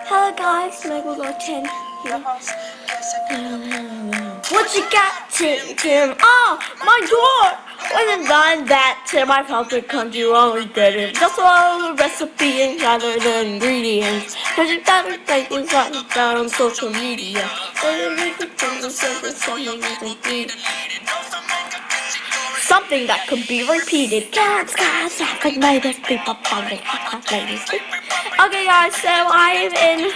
Hello guys, Megalo 10 here. What you got, Tim? Oh, my door! Wasn't done that, Tim. I found the country wrong and did it. Just follow the recipe and gather the ingredients. Cause you gotta take what's down on social media. Something that could be repeated. Cats, like ladies, people, public, ladies. Okay, guys, so I am in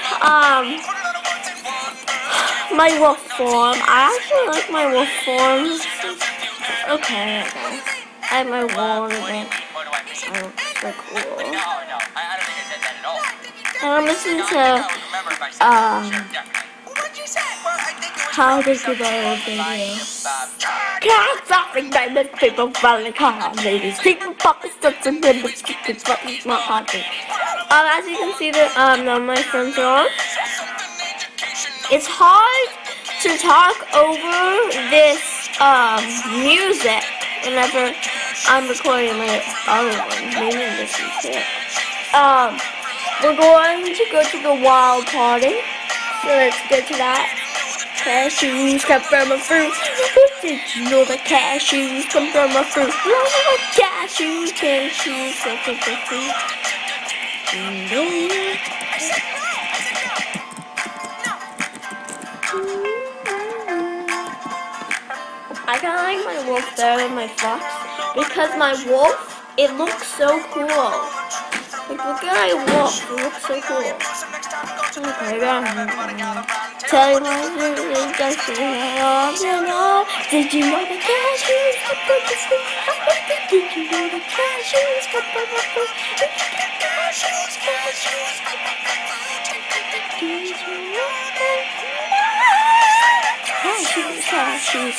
my wolf form. I actually like my wolf form. Okay. I have my wall in it. Oh, so cool. And I'm listening to how they do their video. Can't stop me, baby. People finally call ladies. People popping stuff and members kicking buttons, my heart beat. As you can see, that none of my friends are on. It's hard to talk over this music whenever I'm recording my other one. Maybe this is it. We're going to go to the wild party. So let's go to that. Cashews come from a fruit. Did you know that cashews come from a fruit? Cashews come from a fruit. I kinda like my wolf better than my fox because my wolf, it looks so cool. Like, look at my wolf, it looks so cool. Okay, tell you my favorite cashews. Did you know the cashews come from the fruit? Did you know the cashews come from the fruit? Cashews come from the fruit. Did you know that? Cashews,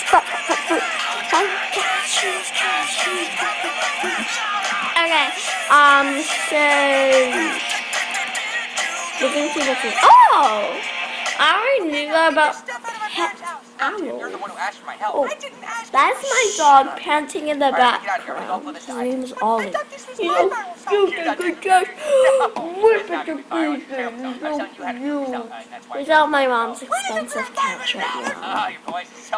okay, so we're gonna see what's in. Oh, I already knew that about pet animals. Oh, that's my dog panting in the background. His name is Ollie. You think just whip it to pieces. Without my mom's expensive couch right now.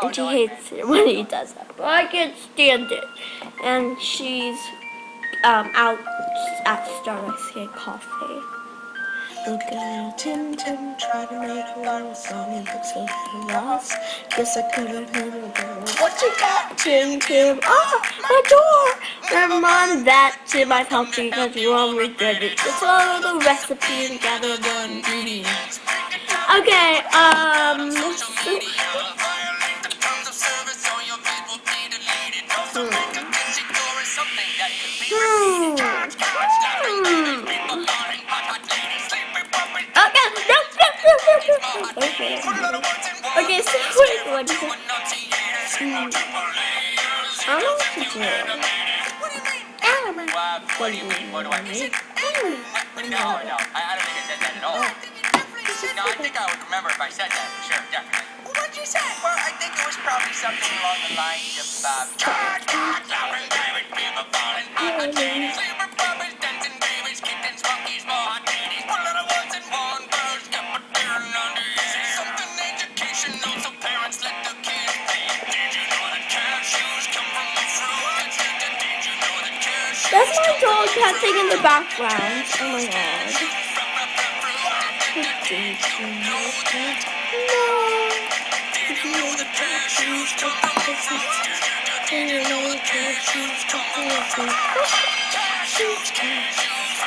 And she hates it when he does that. But I can't stand it. And she's out at Starbucks getting coffee. Look at Tim, try to make a little song and looks so lost. Guess I couldn't handle it. What you got, Tim? Oh, my door! Never mind that, Tim. I helped you because you only did it. Just follow the recipe and gather the ingredients. Okay, Okay, so wait, what is it? I don't know what to do. What do you mean? What do I mean? No, I don't think I said that at all. No, I think I would remember if I said that, for sure, definitely. What did you say? Well, I think it was probably something along the lines of, that's my dog panting in the background. Oh my god.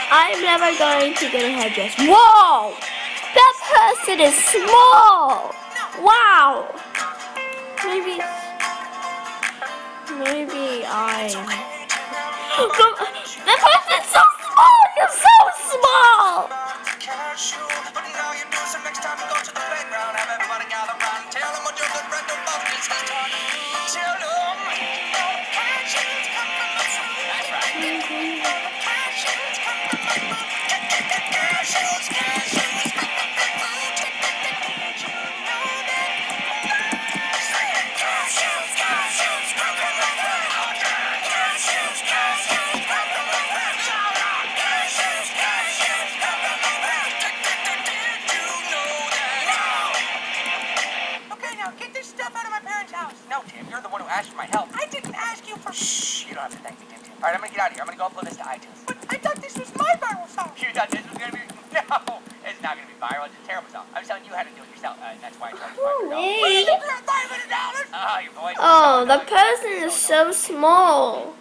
I'm never going to get a hairdress. Whoa! That person is small! Wow! Maybe that person's so small! You're so small! here. I'm gonna go upload this to iTunes. But I thought this was my viral song. You thought this was gonna be? No, it's not gonna be viral. It's a terrible song. I'm telling you how to do it yourself. That's why I charge $500. Oh, your voice. Oh, the person is so small.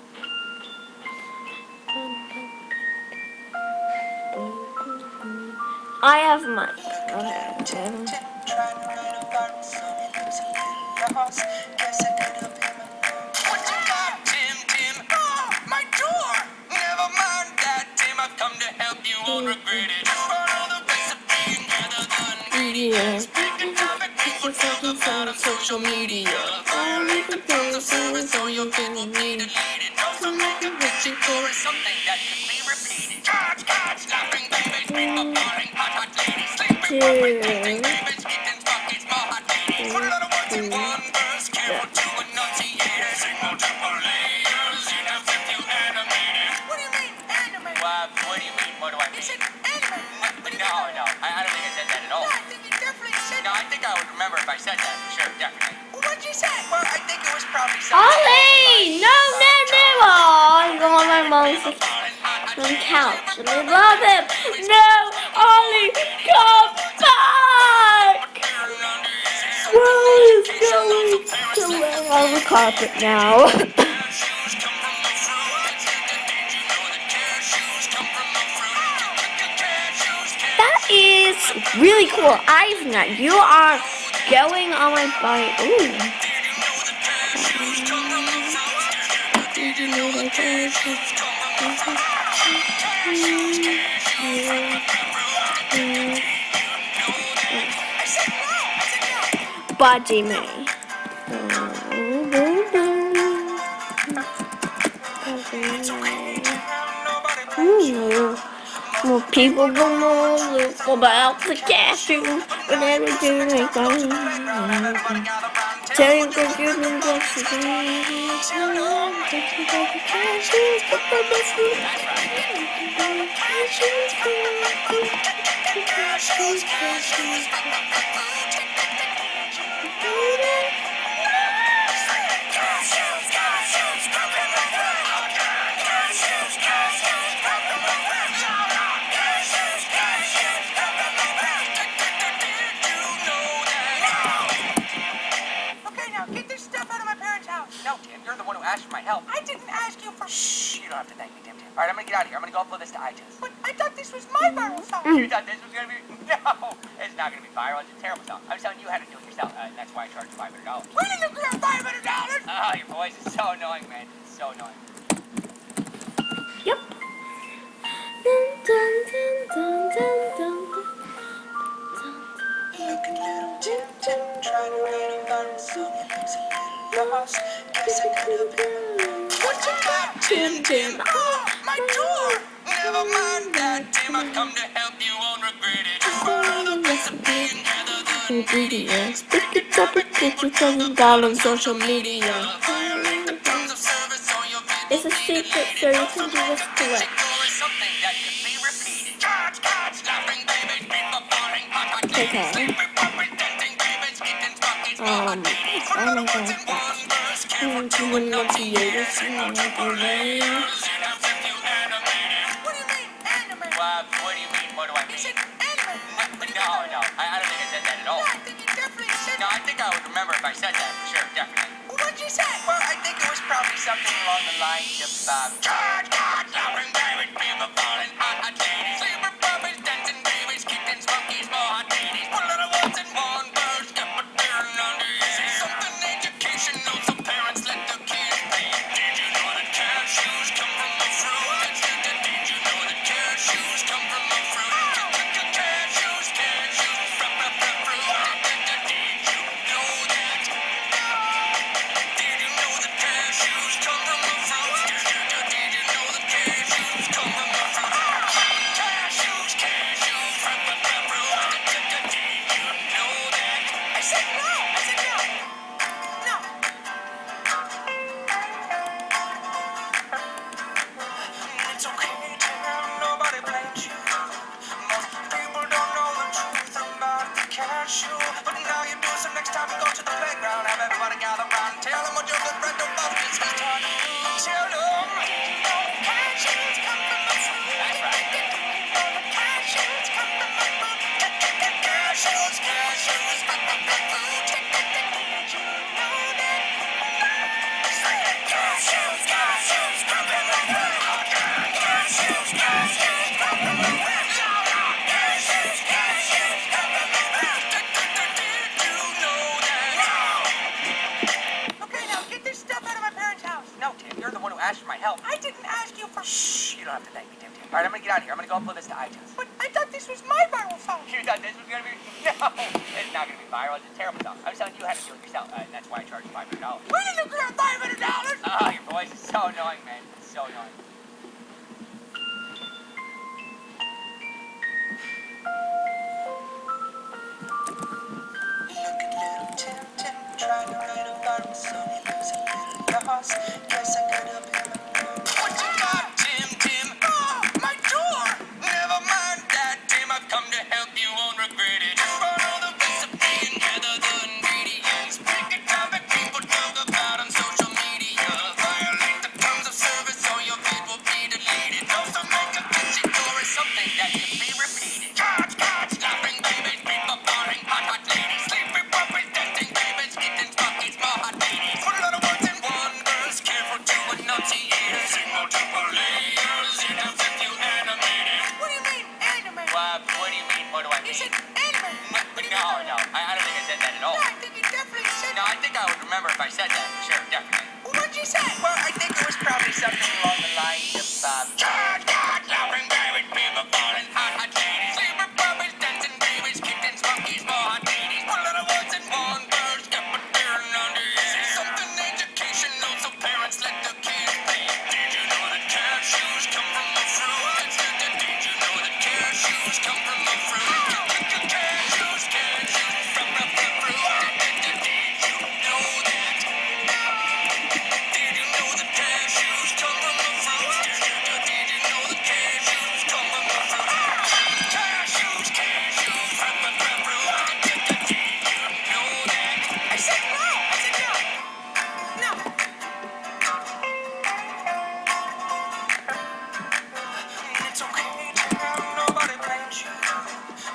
I have mine. Social media. Only the service on your family needed. Also make a picture for something that can be repeated. Catch, laughing babies, people falling, hot ladies, sleeping, dating babies, kittens, buckets, more hot ladies. Put a lot of words in one verse, careful to enunciate it. Sing multiple layers in a few animated. What do you mean, animated? What do you mean? What do I mean? You said animated. No, I don't think I said that at all. No, I think you definitely said that. No, I think I would remember if I said that, for sure, definitely. What'd you say? Well, I think it was probably something. Ollie! No! Oh, he's on my mom's couch. And I love him. No! Ollie! Come back! Well, he's going on the carpet now. That is really cool. Ivan, you are going on my bike. Ooh. Budgie me. Well, people don't know about the cashew whenever you make them. Tell you that you've been blessed. Asked for my help. I didn't ask you for. Shh, you don't have to thank me, Tim. All right, I'm gonna get out of here. I'm gonna go upload this to iTunes. But I thought this was my viral song. You thought this was gonna be? No, it's not gonna be viral. It's a terrible song. I'm telling you how to do it yourself. That's why I charge $500. When did you get $500? Oh, your voice is so annoying, man. It's so annoying. Yep. Look at little Tim trying to write a viral song. It looks a little lost. Guess I could have been. What you got, Tim? Oh, my door. Never mind that, Tim. I've come to help you. Won't regret it. Just follow the recipe and gather the ingredients. Pick it up and get you $1,000 on social media. Violate the terms of service or you'll get. It's a secret, so you can do this correct. Something that could be repeated. Catch, laughing babies, people falling, hot ladies, sleeping, pretending babies, kittens, buckets, more hot ladies. Put a lot of words in one verse, careful to enunciate it. Sing multiple layers in a few animated. What do you mean, animated? What do you mean? What do I mean? You said animated. No, I don't think I said that at all. No, I think you definitely said that. No, I think I would remember if I said that, for sure, definitely. What'd you say? Well, I think it was probably something along the lines of, catch, laughing babies, people falling, hot ladies, sleeping puppies, dancing babies, kittens, monkeys, more hot ladies. Put a lot of words in one verse, get what they're under easy. Something educational, so parents let their kids read. Did you know that cashews come from a fruit? Did you know that cashews come from a fruit? Cashews, from a fruit. Did you know that? Did you know that cashews come from a fruit? Did you know that cashews come from a fruit? Cashews, from a fruit. Did you know that? I said no. No. It's okay, Tim. Nobody blames you. Most people don't know the truth about the cashew. But now you do, so next time you go to the playground, have everybody gather round and tell them what your good friend about this is trying to do. Tell them. go upload this to iTunes. But I thought this was my viral song. You thought this was gonna be? No, it's not gonna be viral. It's a terrible song. I was telling you how to do it yourself, and that's why I charge you $500. Where did you get $500? Oh, your voice is so annoying, man. It's so annoying. Look at little Tim trying to write a viral song. He looks a little lost. Guess I could help him. What you got, Tim? Oh, my door. Never mind that, Tim. I've come to help. You won't regret it. Just follow the recipe and gather the ingredients. Pick a topic people talk about on social media. Violate the terms of service or your vid will be deleted. Also make a catchy chorus, something that can be repeated. Catch, laughing babies, people falling, hot ladies. Sleepy puppies, dancing babies, kittens, puppies, more hot ladies. Put a lot of words in one verse, careful to enunciate. Sing multiple layers, it helps if you animate it. What do you mean, animate? What do you mean, what do I mean? You said animate. No, I don't think I said that at all. No, I think you definitely said that. No, I think I would remember if I said that, for sure, definitely. Well, what'd you say? Well, I think it was probably something along the lines of, laughing babies, people falling, hot ladies. Sleepy puppies, dancing babies, kittens, monkeys, more hot ladies. Put a lot of words in one verse, get what they're under it. Say something educational so parents let the kids play. Did you know that cashews come from the fruit? Did you know that cashews come from the fruit? Cashews from the fruit. Did you know that? Did you know that cashews come from the fruit? Did you know that cashews come from the fruit? Cashews from the fruit. Did you know that? I said no. No. It's okay now, nobody blames you.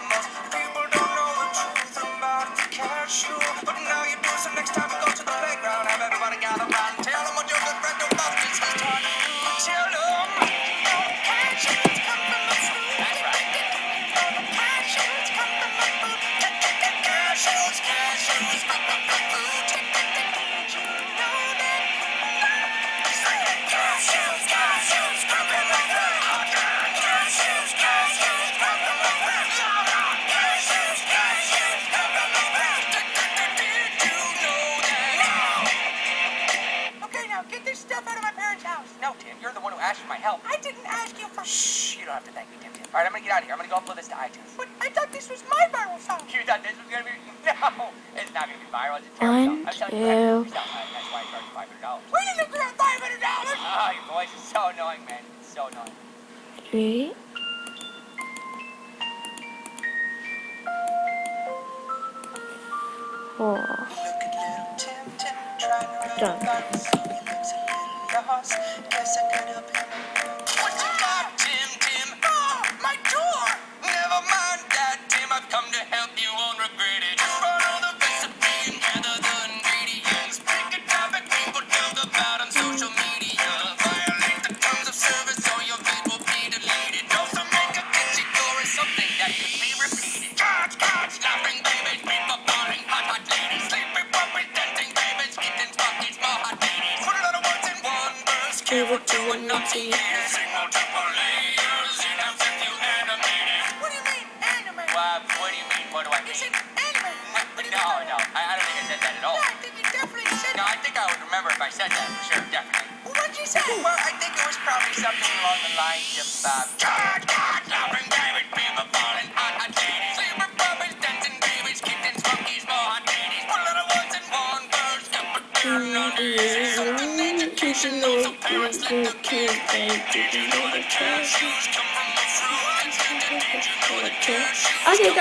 Most people don't know the truth about the cashew. But now you do, so next time you go to the playground, have everybody gather round and tell them what your good friend about this has taught you. Tell them, cashews come from the fruit. That's right. Cashews come from the fruit. Cashews come from the fruit. Did you know that? Cashews come from the fruit. Cashews come from the fruit. Cashews come from the fruit. Did you know that? Okay, now get this stuff out of my parents' house. No, Tim, you're the one who asked for my help. I didn't ask you for. Shh, you don't have to thank me, Tim. All right, I'm gonna get out of here. I'm gonna go upload this to iTunes. But I thought this was my viral song. You thought this was gonna be? No, it's not gonna be viral. It's a terrible song. I'm telling you how to do it yourself. That's why I charge you $500. Where did you get $500? Oh, your voice is so annoying, man. It's so annoying. 3, 4. Look at little Tim trying to write Done. a viral song. He looks a little lost. Guess I could help him. What you got, Tim? Oh, my door. Never mind that, Tim. I've come to help. You won't regret it. Just follow the recipe and gather the ingredients. Pick a topic people talk about on social media. Violate the terms of service or your vid will be deleted. Also make a catchy chorus, something that can be repeated. Catch, laughing babies, people falling, hot ladies. Sleepy puppies, dancing babies, kittens, monkeys, more hot ladies. Put a lot of words in one verse, careful to enunciate. Sing multiple layers, it helps if you animate it. What do you mean, animate? What do you mean, what do I mean? You said animate. No, I don't think I said that at all. No, I think you definitely said that. No, I think I would remember if I said that, for sure, definitely. Well, what'd you say? Well, I think it was probably something along the lines of, laughing babies, people falling, hot ladies. Sleepy puppies, dancing babies, kittens, monkeys, more hot ladies. Put a lot of words in one verse, get what they're under it. Something educational so parents let the kids play. Did you know that cashews come from the fruit? Did you know that cashews Okay,